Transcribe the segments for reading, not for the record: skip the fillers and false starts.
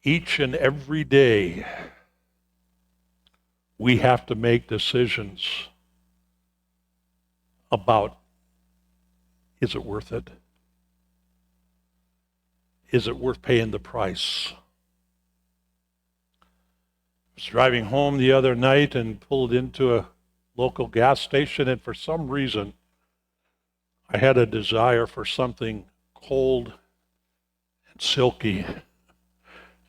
Each and every day, we have to make decisions about, is it worth it? Is it worth paying the price? I was driving home the other night and pulled into a local gas station, and for some reason, I had a desire for something cold and silky.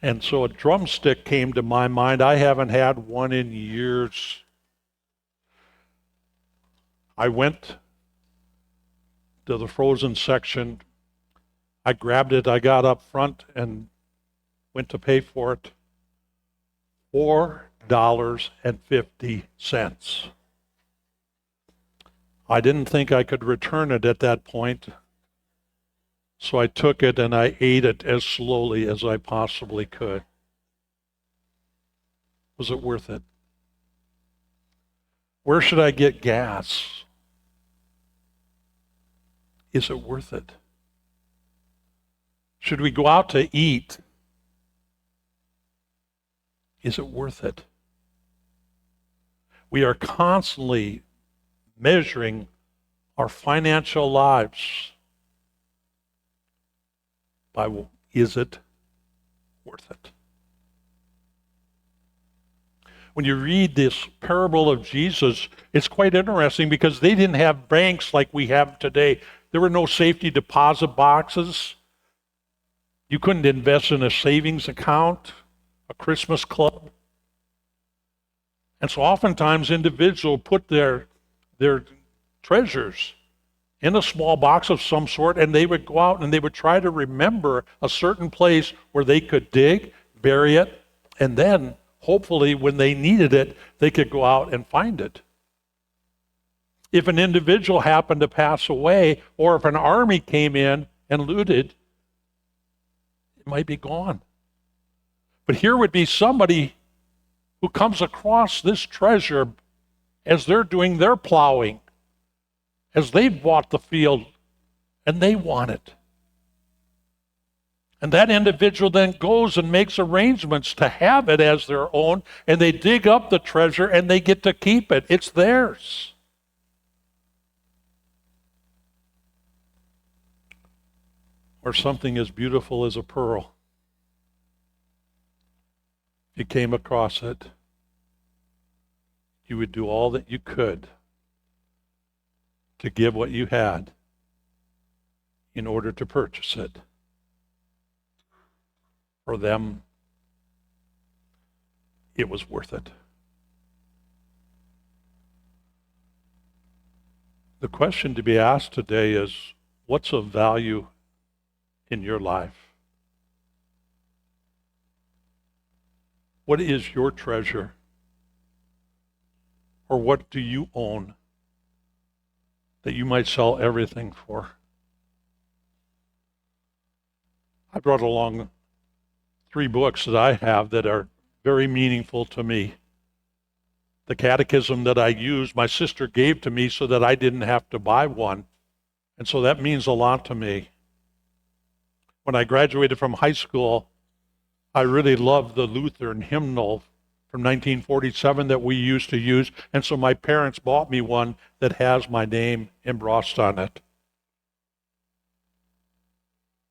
And so a drumstick came to my mind. I haven't had one in years. I went to the frozen section. I grabbed it. I got up front and went to pay for it. $4.50. I didn't think I could return it at that point. So I took it and I ate it as slowly as I possibly could. Was it worth it? Where should I get gas? Is it worth it? Should we go out to eat? Is it worth it? We are constantly measuring our financial lives by, is it worth it? When you read this parable of Jesus, it's quite interesting because they didn't have banks like we have today. There were no safety deposit boxes. You couldn't invest in a savings account, a Christmas club. And so oftentimes individuals put their treasures in a small box of some sort, and they would go out and they would try to remember a certain place where they could dig, bury it, and then hopefully when they needed it, they could go out and find it. If an individual happened to pass away, or if an army came in and looted, it might be gone. But here would be somebody who comes across this treasure as they're doing their plowing, as they've bought the field and they want it. And that individual then goes and makes arrangements to have it as their own, and they dig up the treasure and they get to keep it. It's theirs. Or something as beautiful as a pearl. If you came across it, you would do all that you could to give what you had in order to purchase it. For them, it was worth it. The question to be asked today is, what's of value in your life? What is your treasure? Or what do you own that you might sell everything for? I brought along 3 books that I have that are very meaningful to me. The catechism that I use, my sister gave to me so that I didn't have to buy one. And so that means a lot to me. When I graduated from high school, I really loved the Lutheran hymnal from 1947 that we used to use. And so my parents bought me one that has my name embossed on it.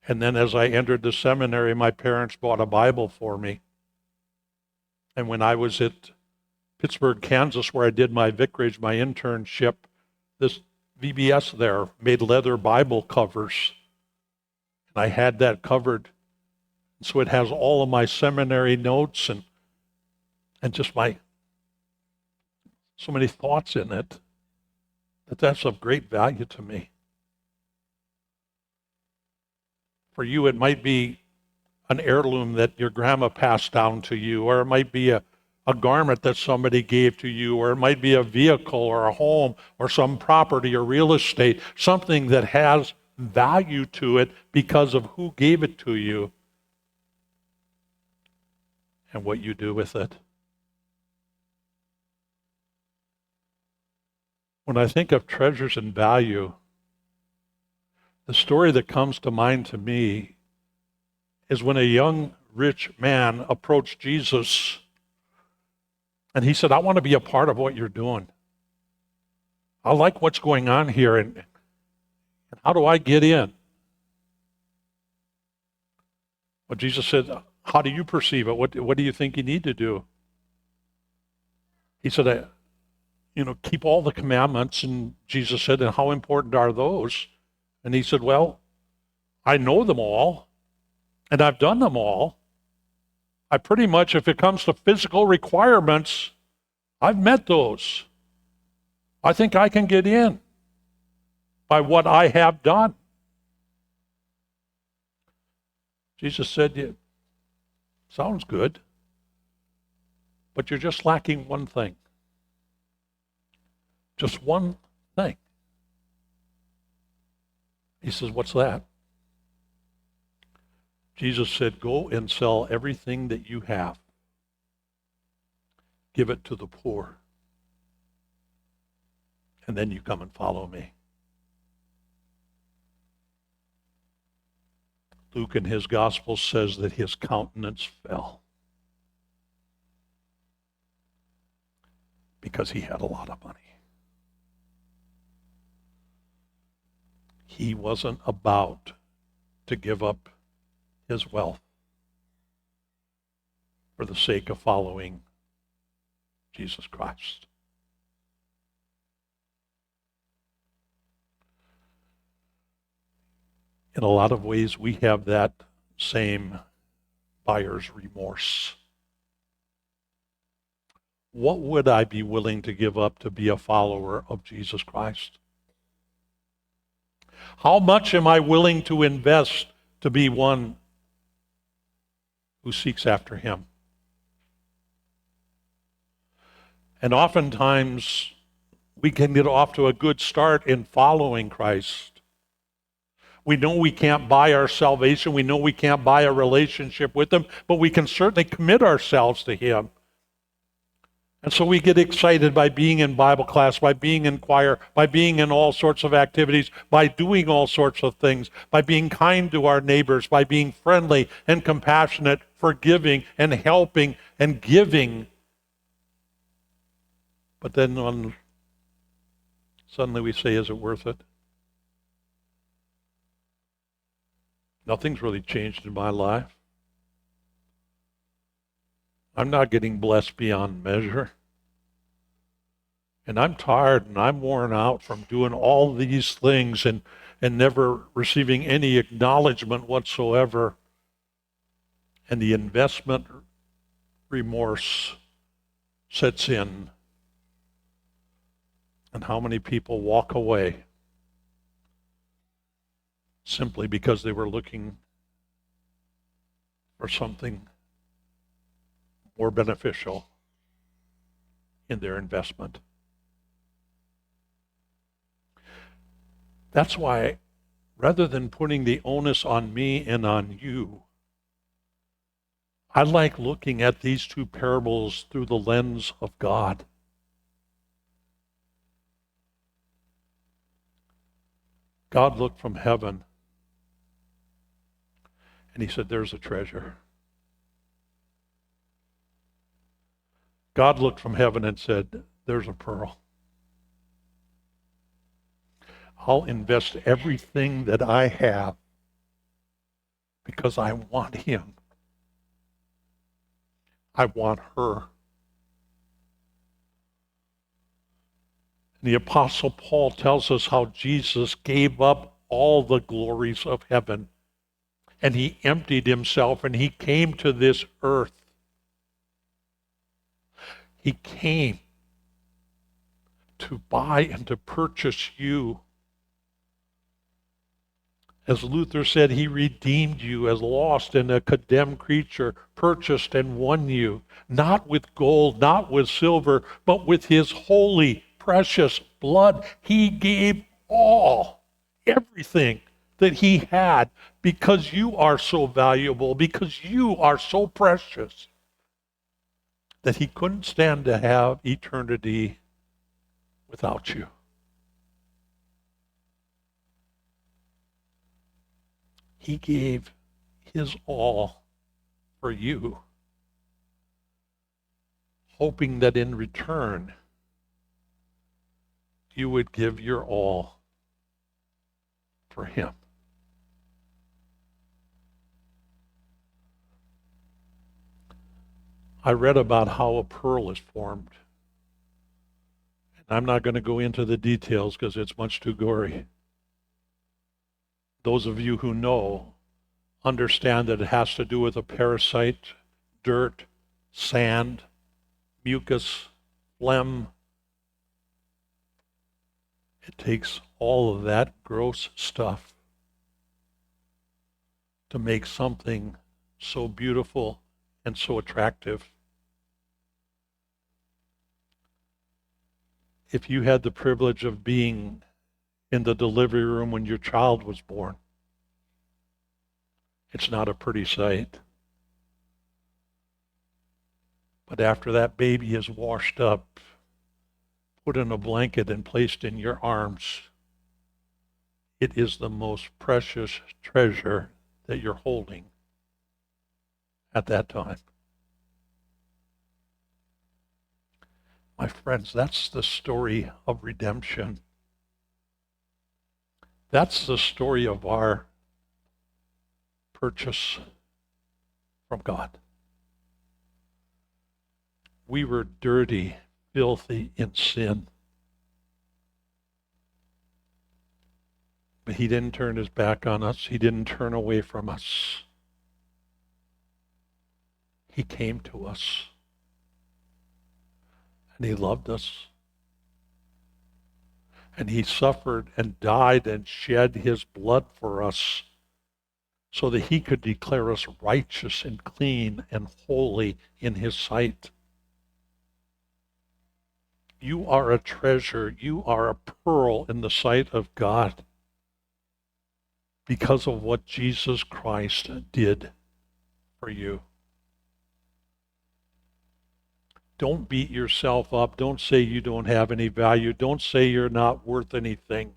And then as I entered the seminary, my parents bought a Bible for me. And when I was at Pittsburgh, Kansas, where I did my vicarage, my internship, this VBS there made leather Bible covers. And I had that covered. So it has all of my seminary notes and just so many thoughts in it that's of great value to me. For you, it might be an heirloom that your grandma passed down to you, or it might be a garment that somebody gave to you, or it might be a vehicle or a home or some property or real estate, something that has value to it because of who gave it to you and what you do with it. When I think of treasures and value, the story that comes to mind to me is when a young rich man approached Jesus, and he said, I want to be a part of what you're doing. I like what's going on here, and how do I get in? Well, Jesus said, how do you perceive it? What do you think you need to do? He said, keep all the commandments. And Jesus said, and how important are those? And he said, well, I know them all, and I've done them all. I pretty much, if it comes to physical requirements, I've met those. I think I can get in by what I have done. Jesus said, yeah, sounds good, but you're just lacking one thing. Just one thing. He says, what's that? Jesus said, go and sell everything that you have. Give it to the poor. And then you come and follow me. Luke in his gospel says that his countenance fell because he had a lot of money. He wasn't about to give up his wealth for the sake of following Jesus Christ. In a lot of ways, we have that same buyer's remorse. What would I be willing to give up to be a follower of Jesus Christ? How much am I willing to invest to be one who seeks after him? And oftentimes, we can get off to a good start in following Christ. We know we can't buy our salvation. We know we can't buy a relationship with him, but we can certainly commit ourselves to him. And so we get excited by being in Bible class, by being in choir, by being in all sorts of activities, by doing all sorts of things, by being kind to our neighbors, by being friendly and compassionate, forgiving and helping and giving. But then suddenly we say, is it worth it? Nothing's really changed in my life. I'm not getting blessed beyond measure. And I'm tired and I'm worn out from doing all these things and never receiving any acknowledgement whatsoever. And the investment remorse sets in. And how many people walk away simply because they were looking for something more beneficial in their investment. That's why, rather than putting the onus on me and on you, I like looking at these two parables through the lens of God. God looked from heaven and he said, there's a treasure. God looked from heaven and said, there's a pearl. I'll invest everything that I have because I want him. I want her. The Apostle Paul tells us how Jesus gave up all the glories of heaven and he emptied himself and he came to this earth. He came to buy and to purchase you. As Luther said, he redeemed you as lost and a condemned creature, purchased and won you, not with gold, not with silver, but with his holy, precious blood. He gave all, everything that he had, because you are so valuable, because you are so precious, that he couldn't stand to have eternity without you. He gave his all for you, hoping that in return you would give your all for him. I read about how a pearl is formed. And I'm not going to go into the details because it's much too gory. Those of you who know understand that it has to do with a parasite, dirt, sand, mucus, phlegm. It takes all of that gross stuff to make something so beautiful and so attractive. If you had the privilege of being in the delivery room when your child was born, it's not a pretty sight. But after that baby is washed up, put in a blanket and placed in your arms, it is the most precious treasure that you're holding at that time. My friends, that's the story of redemption. That's the story of our purchase from God. We were dirty, filthy in sin. But he didn't turn his back on us. He didn't turn away from us. He came to us. And he loved us. And he suffered and died and shed his blood for us so that he could declare us righteous and clean and holy in his sight. You are a treasure. You are a pearl in the sight of God because of what Jesus Christ did for you. Don't beat yourself up. Don't say you don't have any value. Don't say you're not worth anything,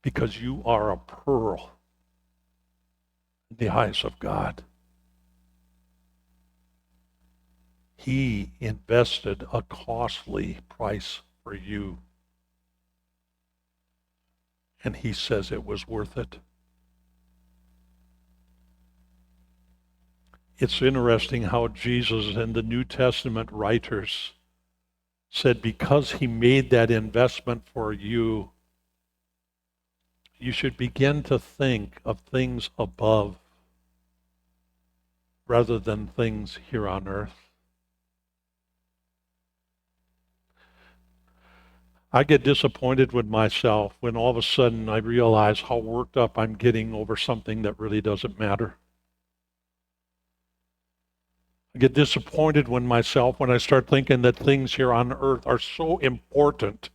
because you are a pearl in the eyes of God. He invested a costly price for you, and he says it was worth it. It's interesting how Jesus and the New Testament writers said because he made that investment for you, you should begin to think of things above rather than things here on earth. I get disappointed with myself when all of a sudden I realize how worked up I'm getting over something that really doesn't matter. I get disappointed when I start thinking that things here on earth are so important.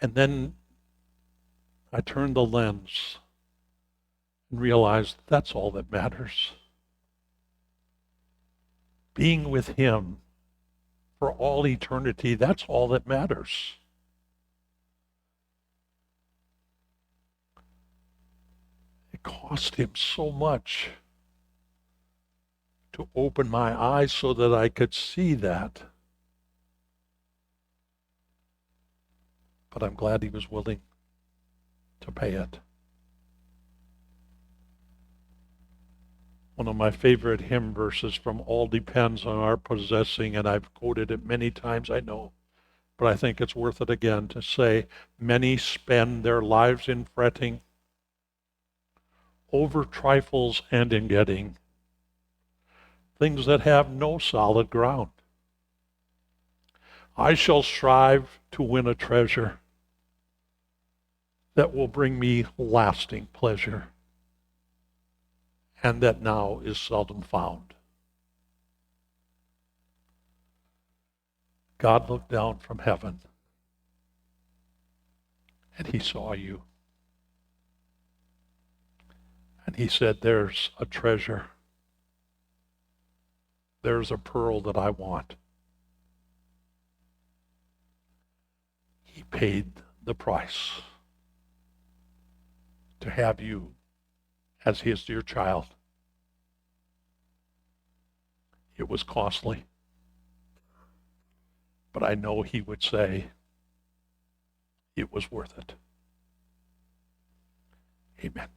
And then I turn the lens and realize that's all that matters. Being with him for all eternity, that's all that matters. It cost him so much to open my eyes so that I could see that. But I'm glad he was willing to pay it. One of my favorite hymn verses from All Depends on Our Possessing, and I've quoted it many times, I know, but I think it's worth it again to say, many spend their lives in fretting over trifles and in getting things that have no solid ground. I shall strive to win a treasure that will bring me lasting pleasure, and that now is seldom found. God looked down from heaven, and he saw you. And he said, there's a treasure. There's a pearl that I want. He paid the price to have you as his dear child. It was costly, but I know he would say it was worth it. Amen.